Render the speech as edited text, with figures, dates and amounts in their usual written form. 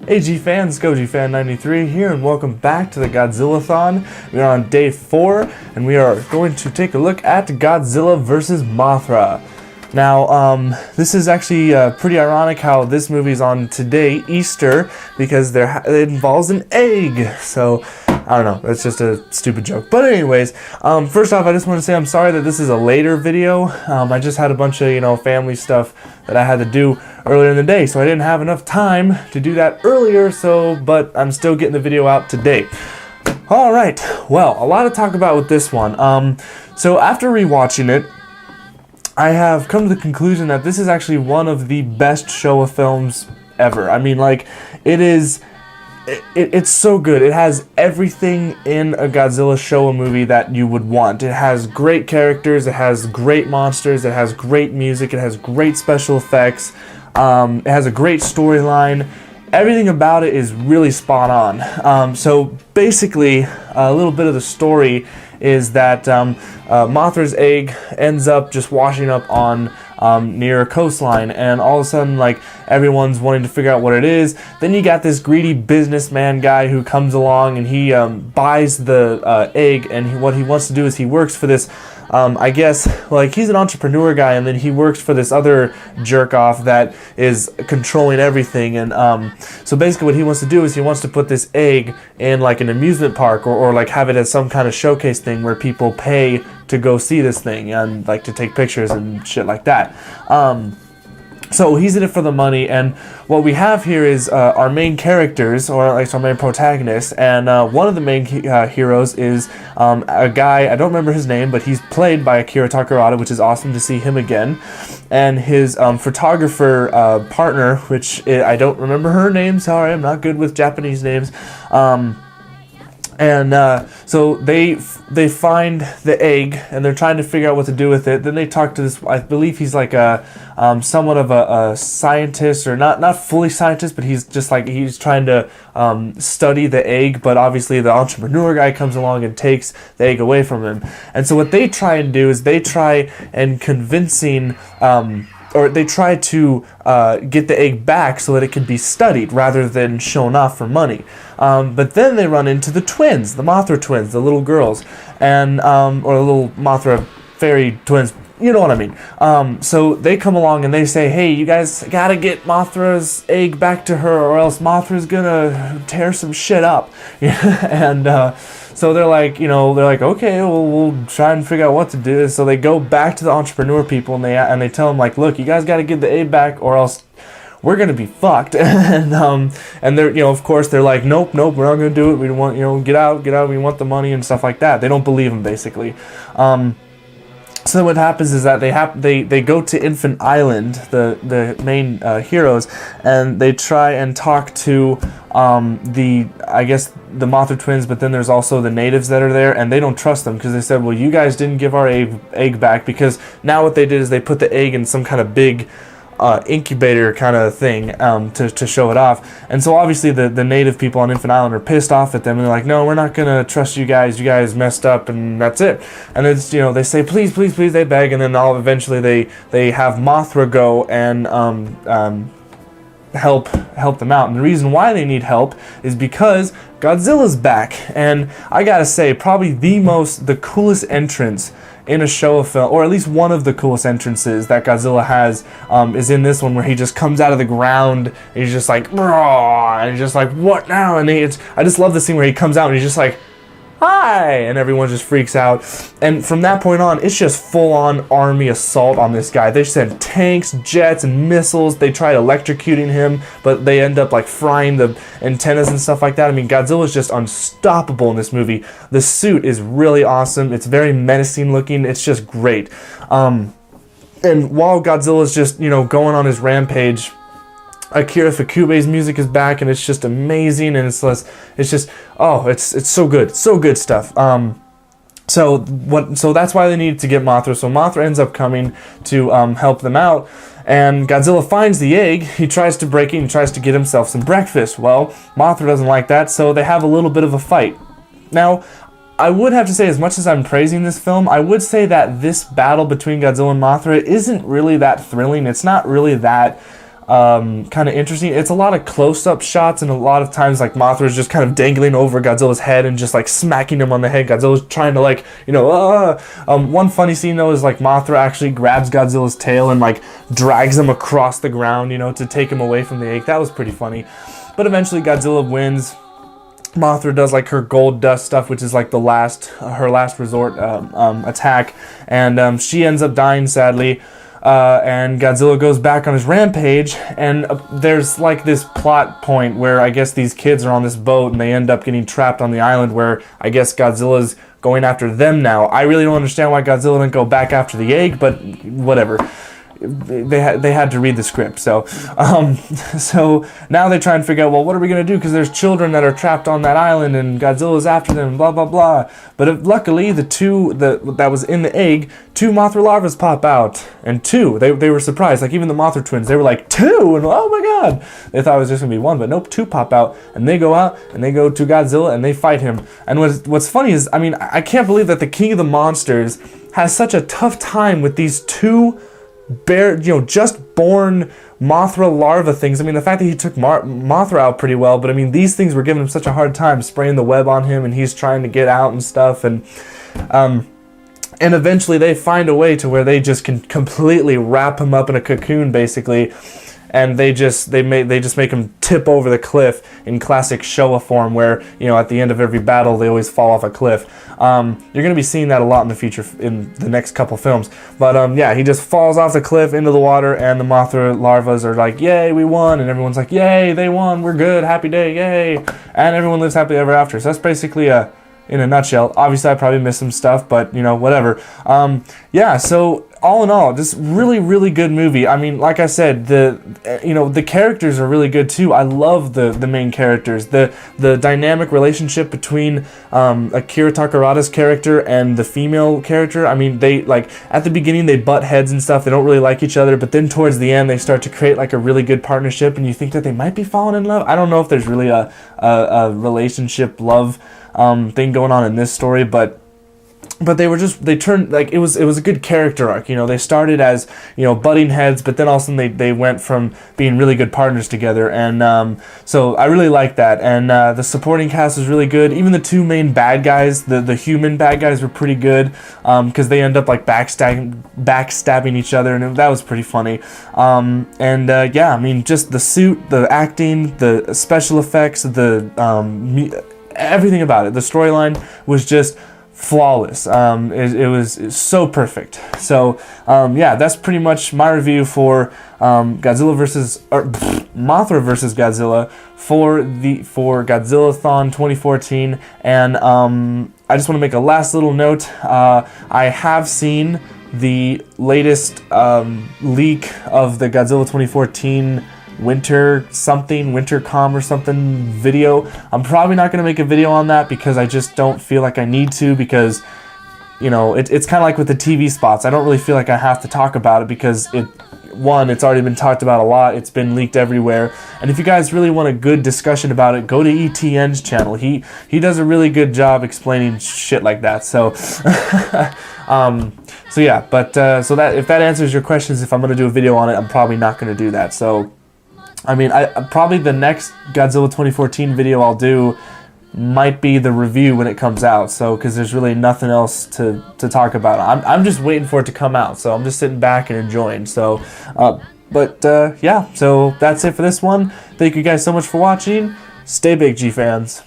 Hey G-Fans, GojiFan93 here, and welcome back to the Godzilla-thon. We are on day 4, and we are going to take a look at Godzilla vs. Mothra. Now, this is actually pretty ironic how this movie's on today, Easter, because it involves an egg. So, I don't know, that's just a stupid joke. But anyways, first off, I just want to say I'm sorry that this is a later video. I just had a bunch of, family stuff that I had to do earlier in the day, so I didn't have enough time to do that earlier, but I'm still getting the video out today. Alright, well, a lot to talk about with this one. So after rewatching it, I have come to the conclusion that this is actually one of the best Showa films ever. I mean, like, it's so good. It has everything in a Godzilla Showa movie that you would want. It has great characters, it has great monsters, it has great music, it has great special effects, it has a great storyline. Everything about it is really spot on. So basically, a little bit of the story is that Mothra's egg ends up just washing up on near a coastline, and all of a sudden, like, everyone's wanting to figure out what it is. Then you got this greedy businessman guy who comes along and he buys the egg, and what he wants to do is he works for this I guess, like, he's an entrepreneur guy, and then he works for this other jerk-off that is controlling everything, and so basically what he wants to do is he wants to put this egg in, like, an amusement park, or like, have it as some kind of showcase thing where people pay to go see this thing, and, like, to take pictures and shit like that. So he's in it for the money, and what we have here is our main characters, or like our main protagonists, and one of the main heroes is a guy, I don't remember his name, but he's played by Akira Takarada, which is awesome to see him again, and his photographer partner, which I don't remember her name, sorry, I'm not good with Japanese names, so they find the egg, and they're trying to figure out what to do with it. Then they talk to this, I believe he's like a somewhat of a scientist, or not fully scientist, but he's just like, he's trying to study the egg, but obviously the entrepreneur guy comes along and takes the egg away from him. And so what they try and do is they try and convincing or they try to get the egg back so that it can be studied rather than shown off for money. But then they run into the twins, the Mothra twins, the little girls, and or the little Mothra fairy twins, you know what I mean. So they come along and they say, hey, you guys gotta get Mothra's egg back to her, or else Mothra's gonna tear some shit up. And so they're like, okay, well, we'll try and figure out what to do. So they go back to the entrepreneur people, and they tell them, like, look, you guys got to get the egg back, or else we're gonna be fucked. and they're, of course, they're like, nope, we're not gonna do it. We want, get out. We want the money and stuff like that. They don't believe them, basically. So what happens is that they go to Infant Island, the main heroes, and they try and talk to I guess the Mothra twins, but then there's also the natives that are there, and they don't trust them because they said, well, you guys didn't give our egg back, because now what they did is they put the egg in some kind of big incubator kind of thing to show it off. And so obviously the native people on Infant Island are pissed off at them, and they're like, no, we're not gonna trust you guys messed up, and that's it. And it's, they say, please, they beg, and then eventually they have Mothra go and help them out. And the reason why they need help is because Godzilla's back, and I gotta say, probably the coolest entrance in a Showa film, or at least one of the coolest entrances that Godzilla has, is in this one, where he just comes out of the ground, and he's just like, and he's just like, what now? And I just love the scene where he comes out and he's just like, hi, and everyone just freaks out. And from that point on, it's just full-on army assault on this guy. They send tanks, jets, and missiles. They try electrocuting him, but they end up, like, frying the antennas and stuff like that. I mean, Godzilla's just unstoppable in this movie. The suit is really awesome. It's very menacing looking. It's just great. And while Godzilla's just, going on his rampage, Akira Fukube's music is back, and it's just amazing, and it's just, it's so good stuff. So that's why they needed to get Mothra. So Mothra ends up coming to help them out, and Godzilla finds the egg. He tries to break it and tries to get himself some breakfast. Well, Mothra doesn't like that, so they have a little bit of a fight. Now, I would have to say, as much as I'm praising this film, I would say that this battle between Godzilla and Mothra isn't really that thrilling. It's not really that kind of interesting. It's a lot of close-up shots, and a lot of times like Mothra is just kind of dangling over Godzilla's head and just like smacking him on the head. Godzilla's trying to like, you know, one funny scene though is like Mothra actually grabs Godzilla's tail and like drags him across the ground, you know, to take him away from the egg. That was pretty funny. But eventually Godzilla wins. Mothra does like her gold dust stuff, which is like her last resort attack, and she ends up dying sadly. And Godzilla goes back on his rampage, and there's like this plot point where I guess these kids are on this boat and they end up getting trapped on the island where I guess Godzilla's going after them now. I really don't understand why Godzilla didn't go back after the egg, but whatever. They had to read the script, so now they try and figure out, well, what are we gonna do, because there's children that are trapped on that island and Godzilla's after them, blah blah blah. But luckily that was in the egg, 2 Mothra larvas pop out, and 2 they were surprised, like even the Mothra twins, they were like 2, and oh my god, they thought it was just gonna be 1, but nope, 2 pop out, and they go out and they go to Godzilla and they fight him. And what's funny is, I mean, I can't believe that the King of the Monsters has such a tough time with these 2 just born Mothra larva things. I mean, the fact that he took Mothra out pretty well, but I mean, these things were giving him such a hard time, spraying the web on him, and he's trying to get out and stuff, and eventually they find a way to where they just can completely wrap him up in a cocoon, basically, and they just make him tip over the cliff in classic Showa form, where, you know, at the end of every battle they always fall off a cliff. You're gonna be seeing that a lot in the future in the next couple films, but yeah, he just falls off the cliff into the water, and the Mothra larvas are like, yay, we won, and everyone's like, yay, they won, we're good, happy day, yay, and everyone lives happily ever after. So that's basically in a nutshell. Obviously I probably missed some stuff, but you know, whatever. Yeah, so all in all, just really good movie. I mean, like I said, the characters are really good too. I love the main characters. The dynamic relationship between Akira Takarada's character and the female character. I mean, they, like, at the beginning they butt heads and stuff. They don't really like each other, but then towards the end they start to create like a really good partnership, and you think that they might be falling in love. I don't know if there's really a relationship love thing going on in this story, but they turned, like, it was a good character arc. You know, they started as, you know, butting heads, but then all of a sudden they went from being really good partners together, and so I really like that. And the supporting cast was really good. Even the 2 main bad guys, the human bad guys, were pretty good, because they end up like backstabbing each other, and that was pretty funny. Yeah, I mean, just the suit, the acting, the special effects, everything about it, the storyline was just flawless. It was so perfect. So yeah, that's pretty much my review for Mothra versus Godzilla for Godzilla-thon 2014. And I just want to make a last little note. I have seen the latest leak of the Godzilla 2014 WinterCom or something video. I'm probably not going to make a video on that because I just don't feel like I need to, because, you know, it's kind of like with the TV spots. I don't really feel like I have to talk about it because it's already been talked about a lot. It's been leaked everywhere. And if you guys really want a good discussion about it, go to ETN's channel. He does a really good job explaining shit like that. So so yeah, but so that, if that answers your questions, if I'm going to do a video on it, I'm probably not going to do that. So I mean, probably the next Godzilla 2014 video I'll do might be the review when it comes out, so, because there's really nothing else to talk about. I'm just waiting for it to come out, so I'm just sitting back and enjoying. So yeah, so that's it for this one. Thank you guys so much for watching. Stay big, G fans.